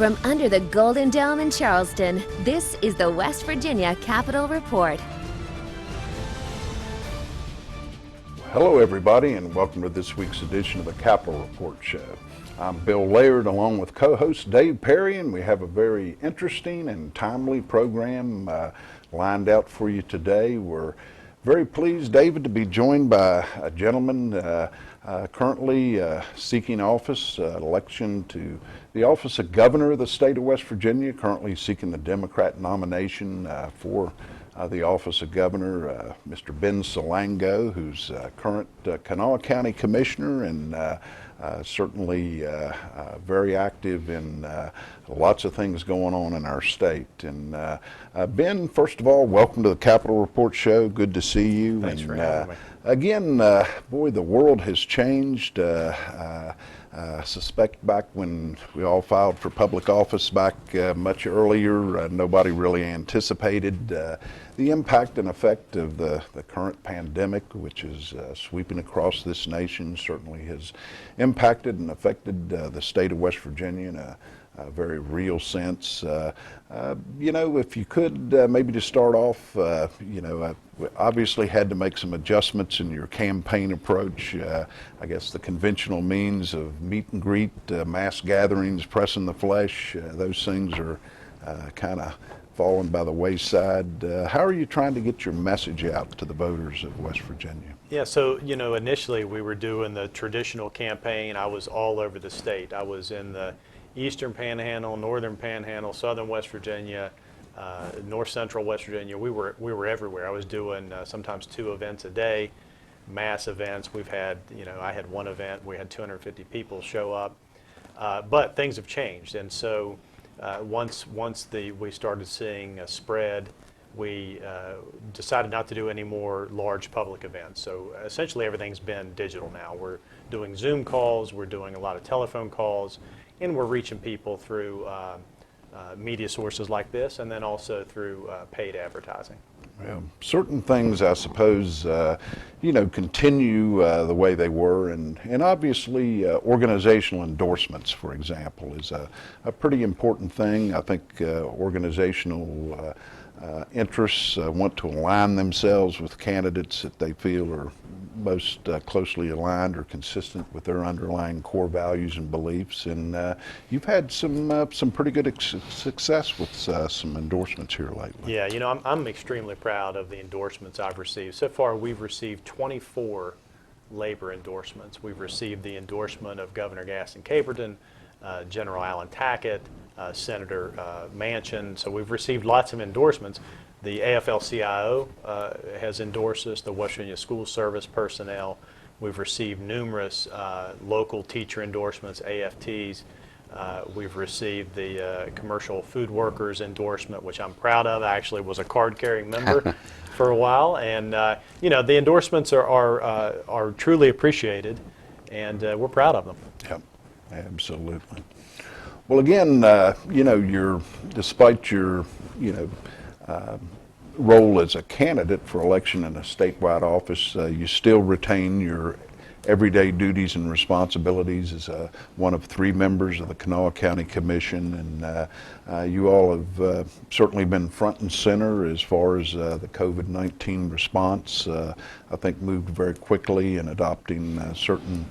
From under the Golden Dome in Charleston, this is the West Virginia Capitol Report. Hello everybody, and welcome to this week's edition of the Capitol Report Show. I'm Bill Laird along with co-host Dave Perry, and we have a very interesting and timely program lined out for you today. We're very pleased, David, to be joined by a gentleman currently seeking office, election to the office of Governor of the state of West Virginia, currently seeking the Democrat nomination for the office of Governor, Mr. Ben Salango, who's current Kanawha County Commissioner and certainly very active in lots of things going on in our state. And Ben, first of all, welcome to the Capitol Report Show. Good to see you. Thanks for having me. Again, boy, the world has changed. I suspect back when we all filed for public office back much earlier, nobody really anticipated the impact and effect of the current pandemic, which is sweeping across this nation. Certainly has impacted and affected the state of West Virginia in a very real sense. You know, if you could maybe to start off, you know, obviously had to make some adjustments in your campaign approach. I guess the conventional means of meet and greet, mass gatherings, pressing the flesh, those things are kind of fallen by the wayside. How are you trying to get your message out to the voters of West Virginia? Yeah, so, you know, initially we were doing the traditional campaign. I was all over the state. I was in the Eastern Panhandle, Northern Panhandle, Southern West Virginia, North Central West Virginia. We were everywhere. I was doing sometimes 2 events a day, mass events. We've had, you know, I had one event, we had 250 people show up, but things have changed. And so once we started seeing a spread, we decided not to do any more large public events. So essentially everything's been digital now. We're doing Zoom calls, we're doing a lot of telephone calls, and we're reaching people through media sources like this, and then also through paid advertising. Well, certain things, I suppose, you know, continue the way they were, and obviously organizational endorsements, for example, is a pretty important thing. I think organizational interests want to align themselves with candidates that they feel are most closely aligned or consistent with their underlying core values and beliefs. And you've had some pretty good success with some endorsements here lately. Yeah, you know, I'm extremely proud of the endorsements I've received. So far, we've received 24 labor endorsements. We've received the endorsement of Governor Gaston Caperton, General Alan Tackett, Senator Manchin. So we've received lots of endorsements. The AFL-CIO has endorsed us, the West Virginia School Service personnel. We've received numerous local teacher endorsements, AFTs. We've received the Commercial Food Workers endorsement, which I'm proud of. I actually was a card-carrying member for a while. And, you know, the endorsements are truly appreciated, and we're proud of them. Yep, absolutely. Well, again, you know, despite your, you know, role as a candidate for election in a statewide office, you still retain your everyday duties and responsibilities as one of 3 members of the Kanawha County Commission, and you all have certainly been front and center as far as the COVID-19 response. I think moved very quickly in adopting certain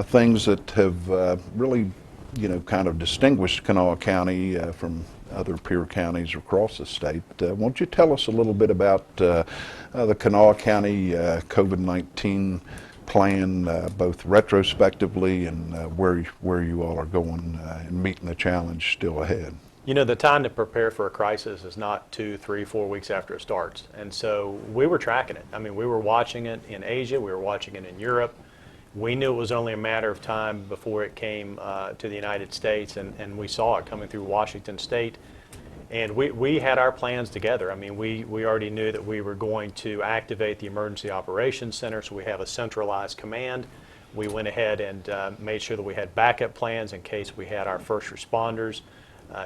things that have really, you know, kind of distinguished Kanawha County from other peer counties across the state. Won't you tell us a little bit about the Kanawha County COVID-19 plan, both retrospectively and where you all are going and meeting the challenge still ahead? You know, the time to prepare for a crisis is not 2, 3, 4 weeks after it starts. And so we were tracking it. I mean, we were watching it in Asia, we were watching it in Europe. We knew it was only a matter of time before it came to the United States, and we saw it coming through Washington State. And we had our plans together. I mean, we already knew that we were going to activate the Emergency Operations Center, so we have a centralized command. We went ahead and made sure that we had backup plans in case we had our first responders.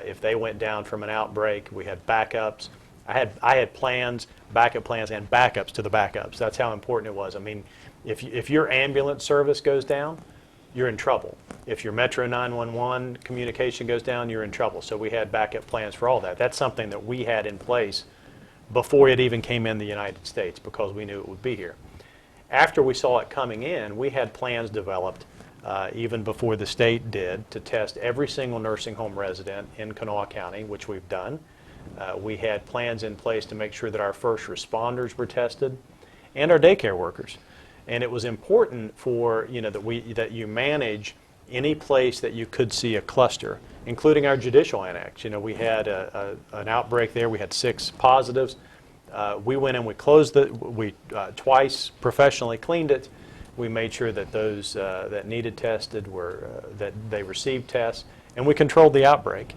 If they went down from an outbreak, we had backups. I had plans, backup plans, and backups to the backups. That's how important it was. I mean, if your ambulance service goes down, you're in trouble. If your Metro 911 communication goes down, you're in trouble. So we had backup plans for all that. That's something that we had in place before it even came in the United States because we knew it would be here. After we saw it coming in, we had plans developed, even before the state did, to test every single nursing home resident in Kanawha County, which we've done. We had plans in place to make sure that our first responders were tested and our daycare workers. And it was important for, that you manage any place that you could see a cluster, including our judicial annex. We had an outbreak there. We had 6 positives. We went and we closed we twice professionally cleaned it. We made sure that those that needed tested that they received tests, and we controlled the outbreak.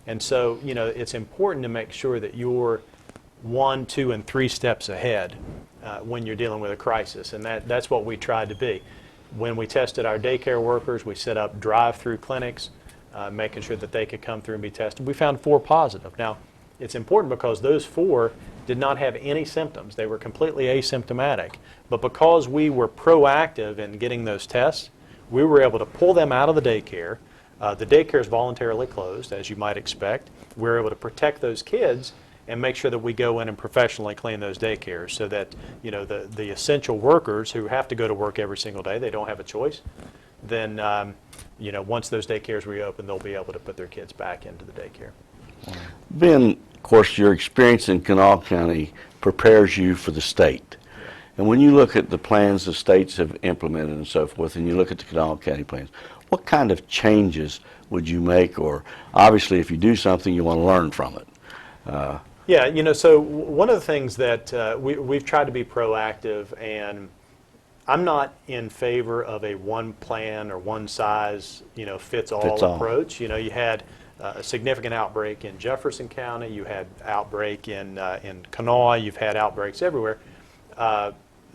And so, it's important to make sure that you're 1, 2, and 3 steps ahead when you're dealing with a crisis, and that's what we tried to be. When we tested our daycare workers, we set up drive-through clinics, making sure that they could come through and be tested. We found 4 positive. Now, it's important because those 4 did not have any symptoms. They were completely asymptomatic. But because we were proactive in getting those tests, we were able to pull them out of the daycare. The daycare is voluntarily closed, as you might expect. We were able to protect those kids and make sure that we go in and professionally clean those daycares so that the essential workers who have to go to work every single day, they don't have a choice, then once those daycares reopen, they'll be able to put their kids back into the daycare. Ben, of course, your experience in Kanawha County prepares you for the state. And when you look at the plans the states have implemented and so forth, and you look at the Kanawha County plans, what kind of changes would you make? Or obviously, if you do something, you want to learn from it. So one of the things that we've tried to be proactive, and I'm not in favor of a one plan or one size, fits all approach. You had a significant outbreak in Jefferson County. You had outbreak in Kanawha. You've had outbreaks everywhere.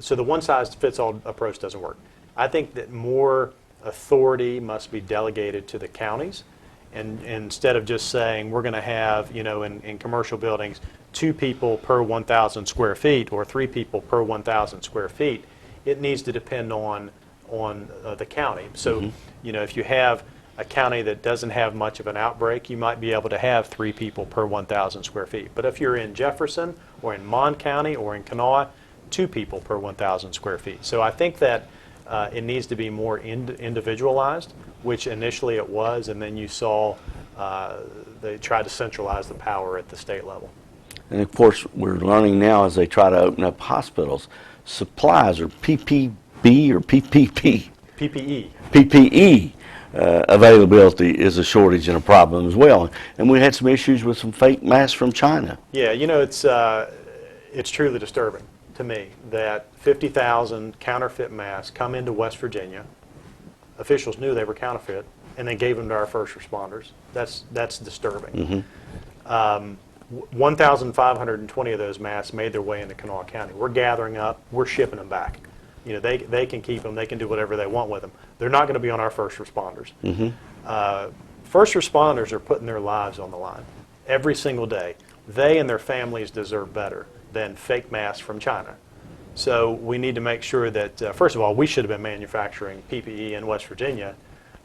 So the one size fits all approach doesn't work. I think that more authority must be delegated to the counties. And instead of just saying we're going to have, in commercial buildings, 2 people per 1,000 square feet or 3 people per 1,000 square feet, it needs to depend on the county. So, if you have a county that doesn't have much of an outbreak, you might be able to have 3 people per 1,000 square feet. But if you're in Jefferson or in Mon County or in Kanawha, 2 people per 1,000 square feet. So I think that it needs to be more individualized, which initially it was, and then you saw they tried to centralize the power at the state level. And of course, we're learning now as they try to open up hospitals, supplies or PPB or PPP? PPE availability is a shortage and a problem as well. And we had some issues with some fake masks from China. Yeah, it's truly disturbing to me that 50,000 counterfeit masks come into West Virginia. Officials knew they were counterfeit, and they gave them to our first responders. That's disturbing. 1,520 of those masks made their way into Kanawha County. We're gathering up. We're shipping them back. They can keep them. They can do whatever they want with them. They're not going to be on our first responders. First responders are putting their lives on the line every single day. They and their families deserve better than fake masks from China. So we need to make sure that, first of all, we should have been manufacturing PPE in West Virginia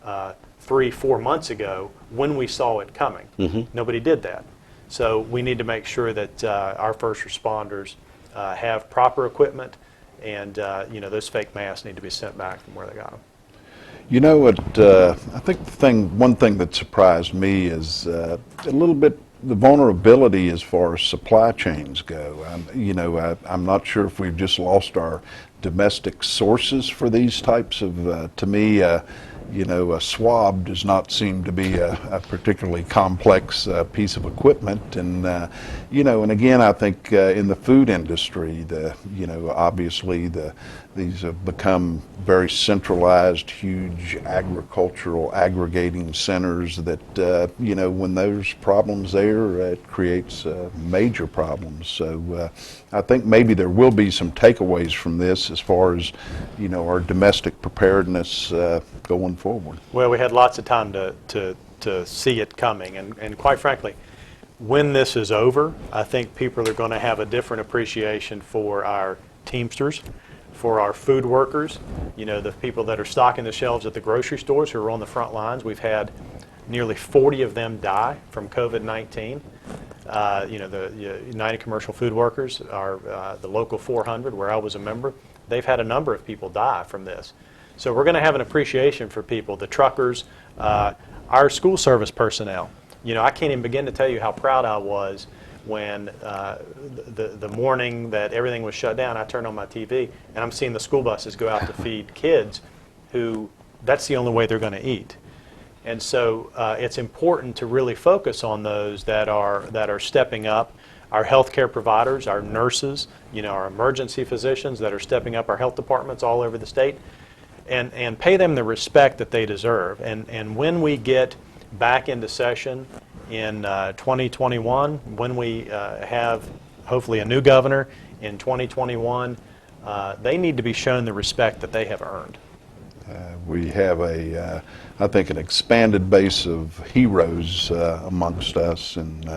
3-4 months ago when we saw it coming. Nobody did that. So we need to make sure that our first responders have proper equipment, and those fake masks need to be sent back from where they got them. I think one thing that surprised me is a little bit the vulnerability as far as supply chains go. I'm not sure if we've just lost our domestic sources for these types of, to me, a swab does not seem to be a particularly complex piece of equipment. And, and again, I think in the food industry, obviously these have become very centralized, huge agricultural aggregating centers that, when there's problems there, it creates major problems. So I think maybe there will be some takeaways from this as far as, our domestic preparedness going forward. Well, we had lots of time to see it coming, and quite frankly, when this is over, I think people are going to have a different appreciation for our Teamsters, for our food workers, the people that are stocking the shelves at the grocery stores who are on the front lines. We've had nearly 40 of them die from COVID-19. The United Commercial Food Workers, the local 400 where I was a member, they've had a number of people die from this. So we're going to have an appreciation for people, the truckers, our school service personnel. I can't even begin to tell you how proud I was when the morning that everything was shut down, I turned on my TV and I'm seeing the school buses go out to feed kids who, that's the only way they're going to eat. And so it's important to really focus on those that are stepping up, our healthcare providers, our nurses, our emergency physicians that are stepping up, our health departments all over the state, and pay them the respect that they deserve. And when we get back into session in 2021, when we have hopefully a new governor in 2021, they need to be shown the respect that they have earned. We have I think, an expanded base of heroes amongst us, and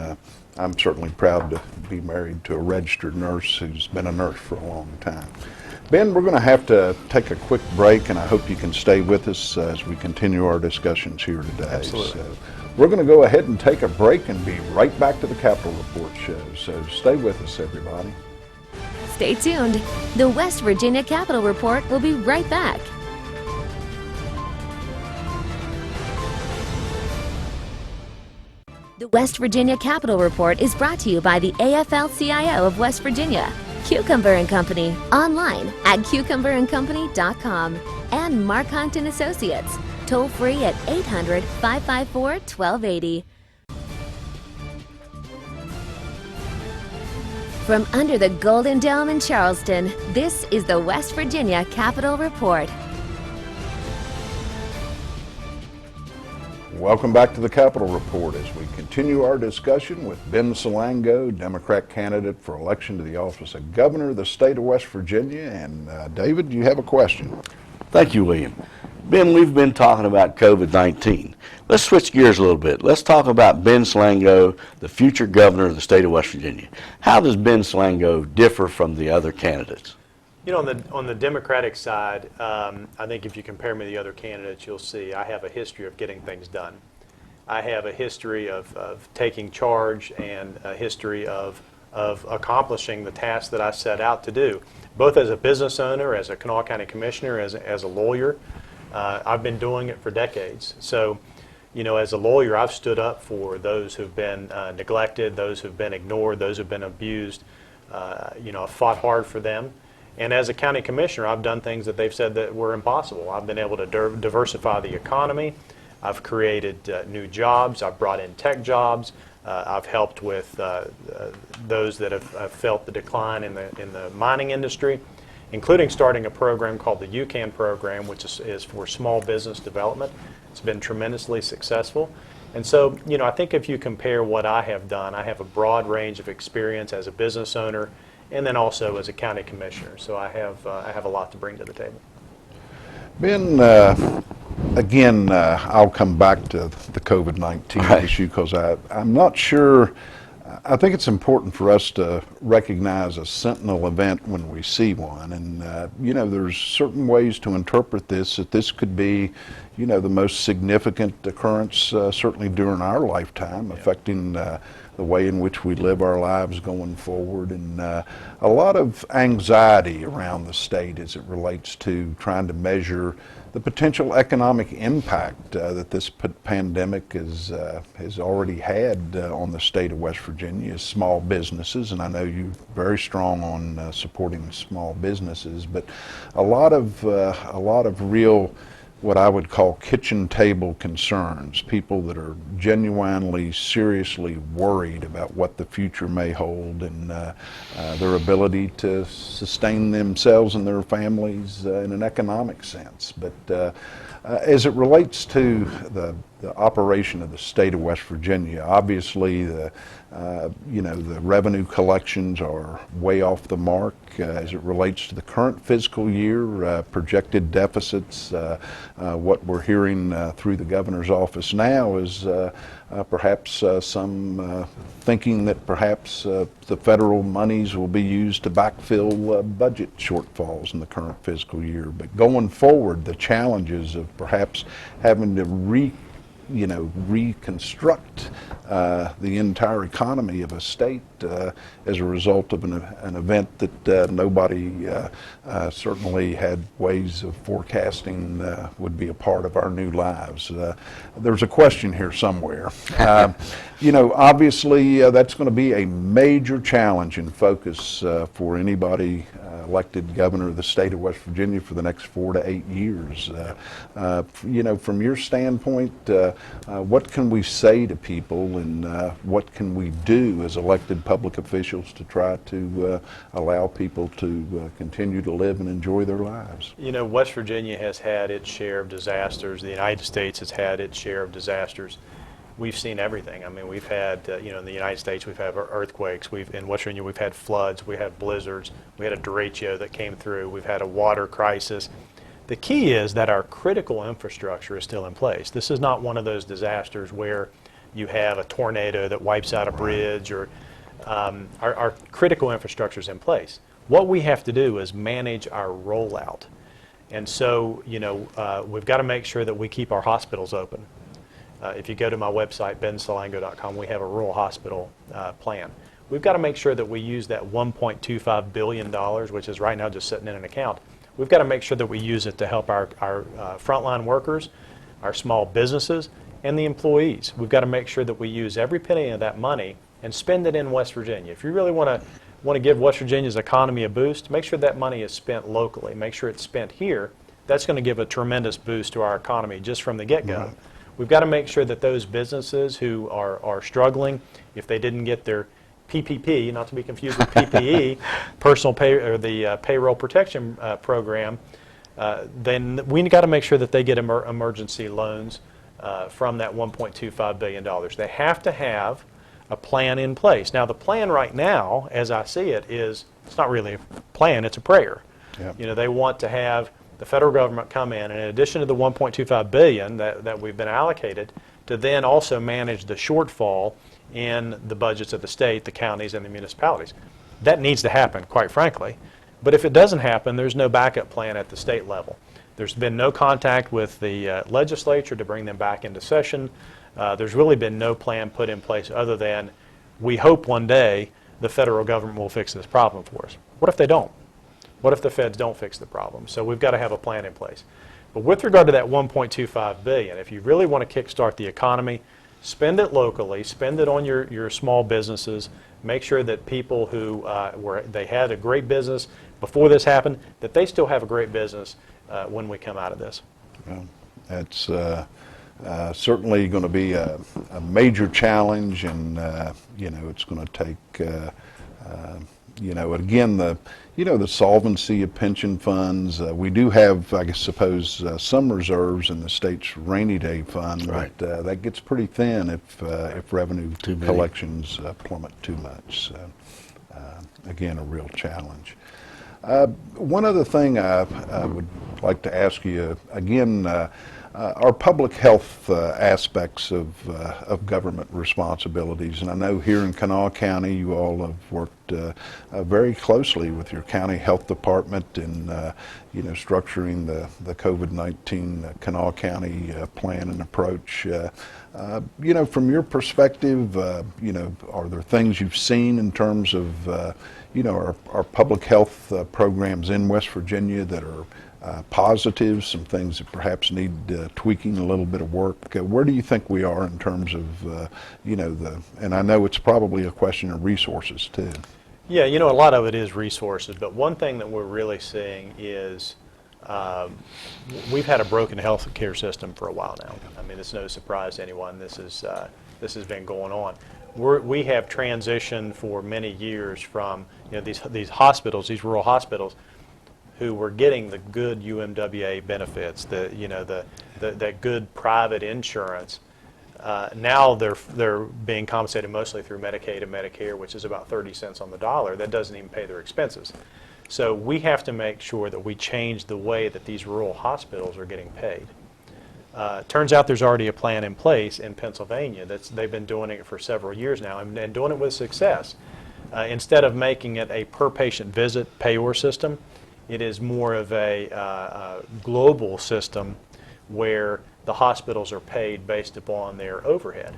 I'm certainly proud to be married to a registered nurse who's been a nurse for a long time. Ben, we're going to have to take a quick break, and I hope you can stay with us as we continue our discussions here today. Absolutely. So we're going to go ahead and take a break and be right back to the Capitol Report show. So stay with us, everybody. Stay tuned. The West Virginia Capitol Report will be right back. The West Virginia Capitol Report is brought to you by the AFL-CIO of West Virginia, Cucumber and Company, online at cucumberandcompany.com, and Mark Hunt and Associates, toll free at 800-554-1280. From under the Golden Dome in Charleston, this is the West Virginia Capitol Report. Welcome back to the Capitol Report as we continue our discussion with Ben Salango, Democrat candidate for election to the office of Governor of the state of West Virginia. And David, you have a question. Thank you, William. Ben, we've been talking about COVID-19. Let's switch gears a little bit. Let's talk about Ben Salango, the future governor of the state of West Virginia. How does Ben Salango differ from the other candidates? On the Democratic side, I think if you compare me to the other candidates, you'll see I have a history of getting things done. I have a history of taking charge and a history of accomplishing the tasks that I set out to do, both as a business owner, as a Kanawha County Commissioner, as a lawyer. I've been doing it for decades. So, as a lawyer, I've stood up for those who've been neglected, those who've been ignored, those who've been abused. I've fought hard for them. And as a county commissioner, I've done things that they've said that were impossible. I've been able to diversify the economy. I've created new jobs. I've brought in tech jobs. I've helped with those that have felt the decline in the mining industry, including starting a program called the UCAN program, which is for small business development. It's been tremendously successful. And so, I think if you compare what I have done, I have a broad range of experience as a business owner and then also as a county commissioner. So I have a lot to bring to the table. Ben, again, I'll come back to the COVID-19 issue because I'm not sure. I think it's important for us to recognize a sentinel event when we see one. And, there's certain ways to interpret this, that this could be, the most significant occurrence, certainly during our lifetime, affecting the way in which we live our lives going forward, and a lot of anxiety around the state as it relates to trying to measure the potential economic impact that this pandemic has already had on the state of West Virginia, small businesses, and I know you're very strong on supporting small businesses, but a lot of real, what I would call kitchen table concerns, people that are genuinely, seriously worried about what the future may hold and their ability to sustain themselves and their families in an economic sense. But as it relates to the operation of the state of West Virginia. Obviously, the the revenue collections are way off the mark as it relates to the current fiscal year, projected deficits. What we're hearing through the governor's office now is perhaps some thinking that perhaps the federal monies will be used to backfill budget shortfalls in the current fiscal year. But going forward, the challenges of perhaps having to reconstruct the entire economy of a state as a result of an event that nobody certainly had ways of forecasting would be a part of our new lives. There's a question here somewhere. Obviously that's going to be a major challenge and focus for anybody elected governor of the state of West Virginia for the next 4 to 8 years. From your standpoint, what can we say to people, and what can we do as elected public officials to try to allow people to continue to live and enjoy their lives? West Virginia has had its share of disasters. The United States has had its share of disasters. We've seen everything. I mean, we've had, in the United States, we've had earthquakes. In West Virginia, we've had floods. We had blizzards. We had a derecho that came through. We've had a water crisis. The key is that our critical infrastructure is still in place. This is not one of those disasters where you have a tornado that wipes out a bridge, or our critical infrastructure is in place. What we have to do is manage our rollout. And so, we've got to make sure that we keep our hospitals open. If you go to my website, bensalango.com, we have a rural hospital plan. We've got to make sure that we use that $1.25 billion, which is right now just sitting in an account. We've got to make sure that we use it to help our frontline workers, our small businesses, and the employees. We've got to make sure that we use every penny of that money and spend it in West Virginia. If you really want to give West Virginia's economy a boost, make sure that money is spent locally. Make sure it's spent here. That's going to give a tremendous boost to our economy just from the get-go. Right. We've got to make sure that those businesses who are struggling, if they didn't get their PPP, not to be confused with PPE, personal pay, or the payroll protection program, then we got to make sure that they get emergency loans from that $1.25 billion. They have to have a plan in place. Now, the plan right now, as I see it, it's not really a plan, it's a prayer. Yep. They want to have the federal government come in addition to the $1.25 billion that we've been allocated, to then also manage the shortfall in the budgets of the state, the counties, and the municipalities. That needs to happen, quite frankly. But if it doesn't happen, there's no backup plan at the state level. There's been no contact with the legislature to bring them back into session. There's really been no plan put in place other than we hope one day the federal government will fix this problem for us. What if they don't? What if the feds don't fix the problem? So we've got to have a plan in place. But with regard to that $1.25 billion, if you really want to kickstart the economy, spend it locally, spend it on your small businesses, make sure that people who they had a great business before this happened, that they still have a great business when we come out of this. Well, that's certainly going to be a major challenge, and it's going to take again, the solvency of pension funds. We do have, I suppose, some reserves in the state's rainy day fund, right. But that gets pretty thin if revenue collections plummet too much. So, again, a real challenge. One other thing I would like to ask you, again, our public health aspects of government responsibilities, and I know here in Kanawha County you all have worked very closely with your county health department in structuring the COVID-19 Kanawha County plan and approach. From your perspective, are there things you've seen in terms of our public health programs in West Virginia that are positives, some things that perhaps need tweaking, a little bit of work? Where do you think we are in terms of, and I know it's probably a question of resources too. Yeah, a lot of it is resources, but one thing that we're really seeing is we've had a broken health care system for a while now. I mean, it's no surprise to anyone. This has been going on. We have transitioned for many years from these hospitals, these rural hospitals, who were getting the good UMWA benefits, the that good private insurance, now they're being compensated mostly through Medicaid and Medicare, which is about 30 cents on the dollar. That doesn't even pay their expenses. So we have to make sure that we change the way that these rural hospitals are getting paid. Turns out there's already a plan in place in Pennsylvania. They've been doing it for several years now and doing it with success. Instead of making it a per patient visit payor system, it is more of a global system where the hospitals are paid based upon their overhead.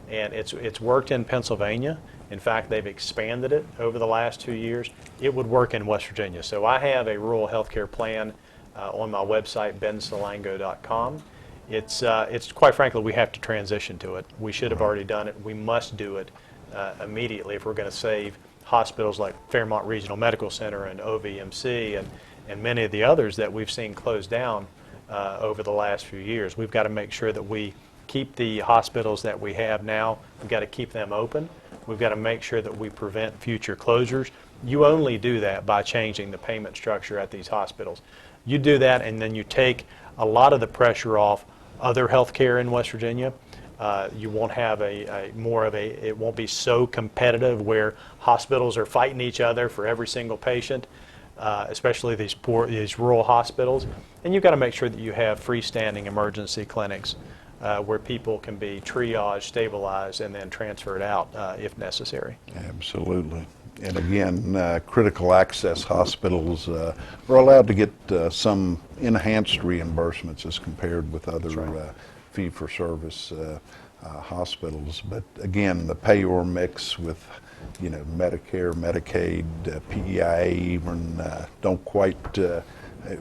And it's worked in Pennsylvania. In fact, they've expanded it over the last 2 years. It would work in West Virginia. So I have a rural health care plan on my website, bensalango.com. It's quite frankly, we have to transition to it. We should have already done it. We must do it immediately if we're going to save hospitals like Fairmont Regional Medical Center and OVMC and many of the others that we've seen close down over the last few years. We've got to make sure that we keep the hospitals that we have now. We've got to keep them open. We've got to make sure that we prevent future closures. You only do that by changing the payment structure at these hospitals. You do that and then you take a lot of the pressure off other health care in West Virginia. You won't have it won't be so competitive where hospitals are fighting each other for every single patient, especially these rural hospitals. And you've got to make sure that you have freestanding emergency clinics where people can be triaged, stabilized, and then transferred out if necessary. Absolutely. And again, critical access hospitals are allowed to get some enhanced reimbursements as compared with other fee-for-service hospitals. But again, the payor mix with, Medicare, Medicaid, PEIA even don't quite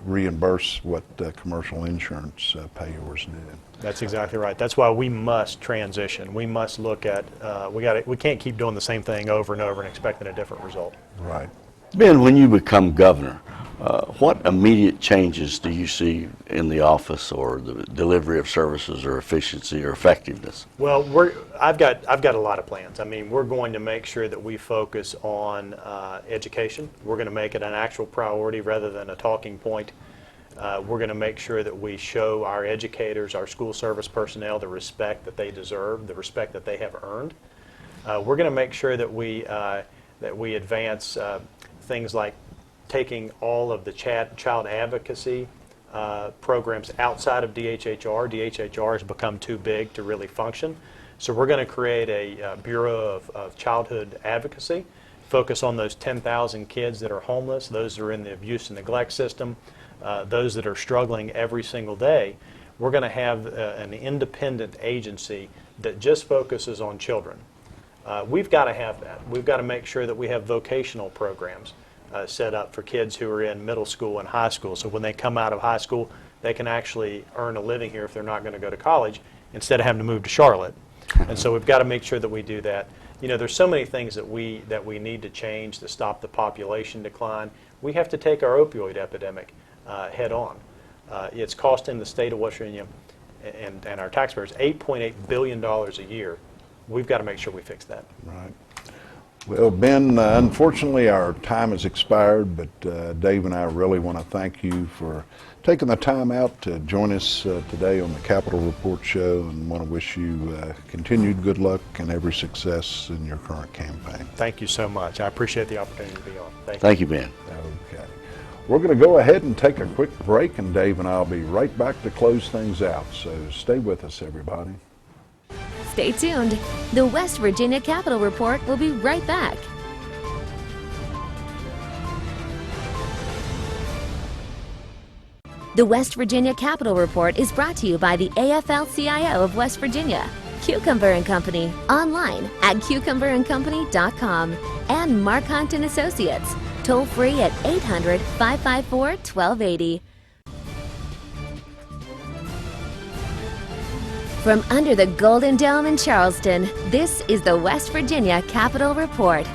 reimburse what commercial insurance payors do. That's exactly right. That's why we must transition. We must look at, we can't keep doing the same thing over and over and expecting a different result. Right. Ben, when you become governor, what immediate changes do you see in the office or the delivery of services or efficiency or effectiveness? Well, I've got a lot of plans. I mean, we're going to make sure that we focus on education. We're going to make it an actual priority rather than a talking point. We're going to make sure that we show our educators, our school service personnel, the respect that they deserve, the respect that they have earned. We're going to make sure that we advance things like taking all of the child advocacy programs outside of DHHR. DHHR has become too big to really function. So we're going to create a Bureau of Childhood Advocacy, focus on those 10,000 kids that are homeless, those that are in the abuse and neglect system, those that are struggling every single day. We're going to have an independent agency that just focuses on children. We've got to have that. We've got to make sure that we have vocational programs set up for kids who are in middle school and high school. So when they come out of high school, they can actually earn a living here if they're not going to go to college instead of having to move to Charlotte. And so we've got to make sure that we do that. There's so many things that we need to change to stop the population decline. We have to take our opioid epidemic head on. It's costing the state of West Virginia and our taxpayers $8.8 billion a year. We've got to make sure we fix that. Right. Well, Ben, unfortunately our time has expired, but Dave and I really want to thank you for taking the time out to join us today on the Capitol Report Show, and want to wish you continued good luck and every success in your current campaign. Thank you so much. I appreciate the opportunity to be on. Thank you, Ben. Okay. We're going to go ahead and take a quick break, and Dave and I will be right back to close things out. So stay with us, everybody. Stay tuned. The West Virginia Capitol Report will be right back. The West Virginia Capitol Report is brought to you by the AFL-CIO of West Virginia, Cucumber and Company, online at cucumberandcompany.com, and Mark Hunt and Associates, toll free at 800-554-1280. From under the Golden Dome in Charleston, this is the West Virginia Capitol Report.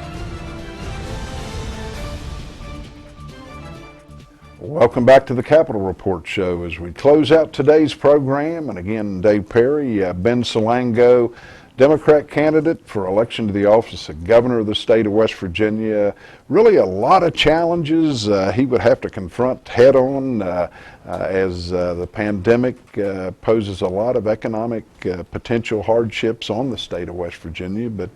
Welcome back to the Capitol Report Show as we close out today's program. And again, Dave Perry, Ben Salango, Democrat candidate for election to the office of governor of the state of West Virginia. Really a lot of challenges he would have to confront head on as the pandemic poses a lot of economic potential hardships on the state of West Virginia. But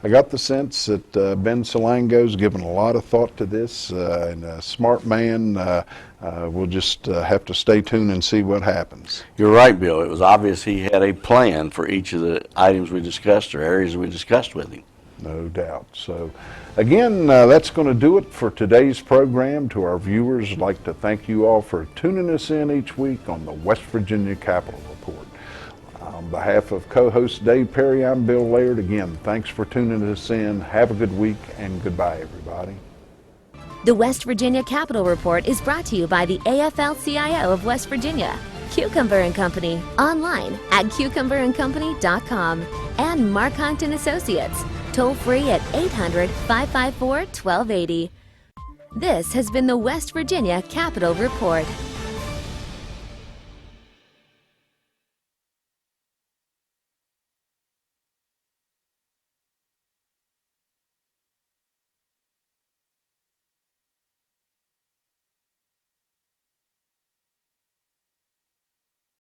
I got the sense that Ben Salango's given a lot of thought to this and a smart man. We'll just have to stay tuned and see what happens. You're right, Bill. It was obvious he had a plan for each of the items we discussed or areas we discussed with him. No doubt. So, again, that's going to do it for today's program. To our viewers, I'd like to thank you all for tuning us in each week on the West Virginia Capitol Report. On behalf of co-host Dave Perry, I'm Bill Laird. Again, thanks for tuning us in. Have a good week, and goodbye, everybody. The West Virginia Capitol Report is brought to you by the AFL-CIO of West Virginia, Cucumber and Company, online at cucumberandcompany.com, and Mark Hunt and Associates, toll free at 800-554-1280. This has been the West Virginia Capitol Report.